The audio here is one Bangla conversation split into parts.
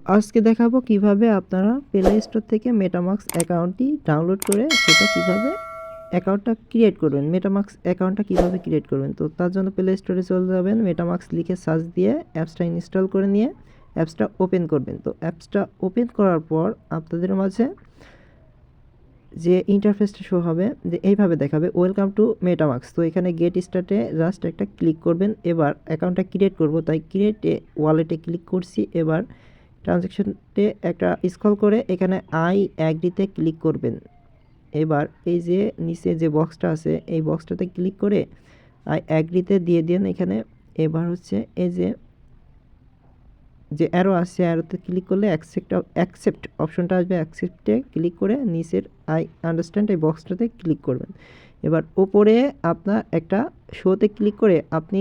আজকে দেখাবো কিভাবে আপনারা প্লে স্টোর থেকে মেটামাক্স অ্যাকাউন্টটি ডাউনলোড করে সেটা কিভাবে অ্যাকাউন্টটা ক্রিয়েট করবেন, মেটামাক্স অ্যাকাউন্টটা কিভাবে ক্রিয়েট করবেন। তো তার জন্য প্লে স্টোরে চলে যাবেন, মেটামাক্স লিখে সার্চ দিয়ে অ্যাপসটা ইনস্টল করে নিয়ে অ্যাপসটা ওপেন করবেন। তো অ্যাপসটা ওপেন করার পর আপনাদের মাঝে যে ইন্টারফেসটা শো হবে যে এইভাবে দেখাবে, ওয়েলকাম টু মেটামাক্স। তো এখানে গেট স্টার্টে জাস্ট একটা ক্লিক করবেন। এবার অ্যাকাউন্টটা ক্রিয়েট করব, তাই ক্রিয়েটে ওয়ালেটে ক্লিক করছি। এবার ট্রানজ্যাকশনতে একটা স্ক্রল করে এখানে আই অ্যাগ্রিতে ক্লিক করবেন। এবার এই যে নিচে যে বক্সটা আছে এই বক্সটাতে ক্লিক করে আই অ্যাগ্রিতে দিয়ে দেন এখানে। এবার হচ্ছে এই যে অ্যারো আছে অ্যারোতে ক্লিক করলে অ্যাকসেপ্ট অপশনটা আসবে, অ্যাকসেপ্টে ক্লিক করে নিচের আই আন্ডারস্ট্যান্ড এই বক্সটাতে ক্লিক করবেন। এবার ওপরে আপনার একটা শোতে ক্লিক করে আপনি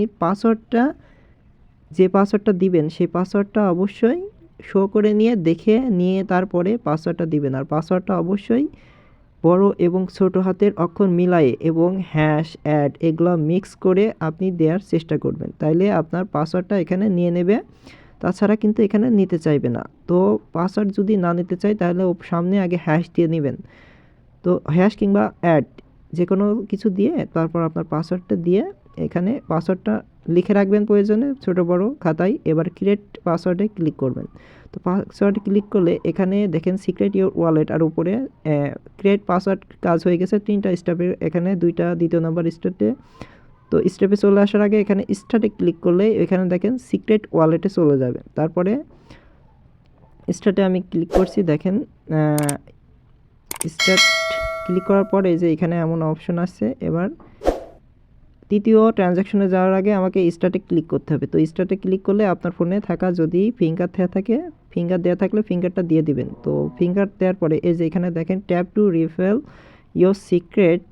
যে পাসওয়ার্ডটা দিবেন সেই পাসওয়ার্ডটা অবশ্যই শো করে দেখে নিয়ে তারপরে পাসওয়ার্ডটা দিবেন। আর পাসওয়ার্ডটা অবশ্যই বড় এবং ছোট হাতের অক্ষর মিলায়ে এবং হ্যাশ অ্যাড এগুলো মিক্স করে আপনি দেওয়ার চেষ্টা করবেন, তাইলে আপনার পাসওয়ার্ডটা এখানে নিয়ে নেবে। তাছাড়া কিন্তু এখানে নিতে চাইবে না। তো পাসওয়ার্ড যদি না নিতে চাই তাহলে সামনে আগে হ্যাশ দিয়ে নেবেন। তো হ্যাশ কিংবা অ্যাড যে কোনো কিছু দিয়ে তারপর আপনার পাসওয়ার্ডটা দিয়ে এখানে পাসওয়ার্ডটা লিখে রাখবেন প্রয়োজনে ছোট বড় খাতায়। এবার ক্রিয়েট পাসওয়ার্ডে ক্লিক করবেন। তো পাসওয়ার্ডে ক্লিক করলে এখানে দেখেন সিক্রেট ইওর ওয়ালেট, আর উপরে ক্রিয়েট পাসওয়ার্ড কাজ হয়ে গেছে 3টা স্টেপে, এখানে 2টা দ্বিতীয় নাম্বার স্টেপে। তো স্টেপে চলে আসার আগে এখানে স্টার্টে ক্লিক করলে এখানে দেখেন সিক্রেট ওয়ালেটে চলে যাবে। তারপরে স্টার্টে আমি ক্লিক করছি, দেখেন স্টার্ট ক্লিক করার পরে যে এখানে এমন অপশন আছে। এবার তৃতীয় ট্রানজ্যাকশনে যাওয়ার আগে আমাকে স্টার্টে ক্লিক করতে হবে। তো স্টার্টে ক্লিক করলে আপনার ফোনে থাকা যদি ফিঙ্গার দেওয়া থাকলে ফিঙ্গারটা দিয়ে দিবেন। তো ফিঙ্গার দেওয়ার পরে এই যে এখানে দেখেন tap two refill your secret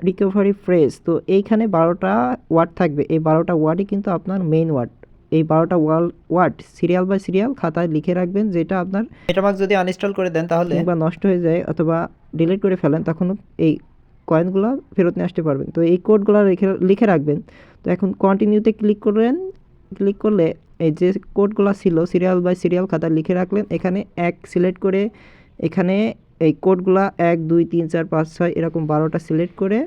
recovery phrase. তো এইখানে 12টা ওয়ার্ড থাকবে, এই 12টা ওয়ার্ডই কিন্তু আপনার মেইন ওয়ার্ড। এই 12টা ওয়ার্ড সিরিয়াল বাই সিরিয়াল খাতায় লিখে রাখবেন, যেটা আপনার মেটামাক্স যদি আনইনস্টল করে দেন তাহলে কিংবা নষ্ট হয়ে যায় অথবা ডিলিট করে ফেলেন তখন এই কয়েনগুলো ফেরত নিয়ে আসতে পারবেন। তো এই কোডগুলো লিখে রাখবেন। তো এখন কন্টিনিউতে ক্লিক করলে এই যে কোডগুলো ছিল সিরিয়াল বাই সিরিয়াল খাতা লিখে রাখলেন। এখানে এক সিলেক্ট করে এখানে এই কোডগুলো 1 2 3 4 5 6 এরকম 12টা সিলেক্ট করে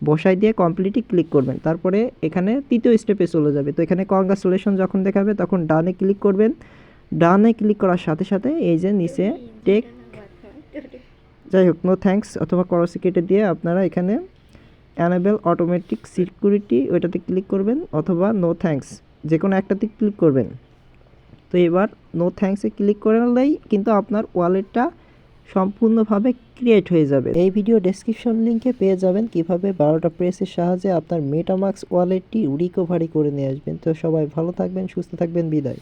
বসাই দিয়ে কমপ্লিটই ক্লিক করবেন। তারপরে এখানে তৃতীয় স্টেপে চলে যাবে। তো এখানে কংগ্রাচুলেশন যখন দেখাবে তখন ডানে ক্লিক করবেন। ডানে ক্লিক করার সাথে সাথে এই যে নিচে টেক যাই হোক নো থ্যাঙ্কস অথবা ক্রস কেটে দিয়ে আপনারা এখানে অ্যানেবল অটোমেটিক সিকিউরিটি ওইটাতে ক্লিক করবেন অথবা নো থ্যাঙ্কস যে কোনো একটাতে ক্লিক করবেন। তো এবার নো থ্যাঙ্কসে ক্লিক করলেই কিন্তু আপনার ওয়ালেটটা সম্পূর্ণভাবে ক্রিয়েট হয়ে যাবে। এই ভিডিও ডেসক্রিপশন লিঙ্কে পেয়ে যাবেন কিভাবে 12টা প্রেসের সাহায্যে আপনার মেটামাক্স ওয়ালেটটি রিকভারি করে নিয়ে আসবেন। তো সবাই ভালো থাকবেন, সুস্থ থাকবেন, বিদায়।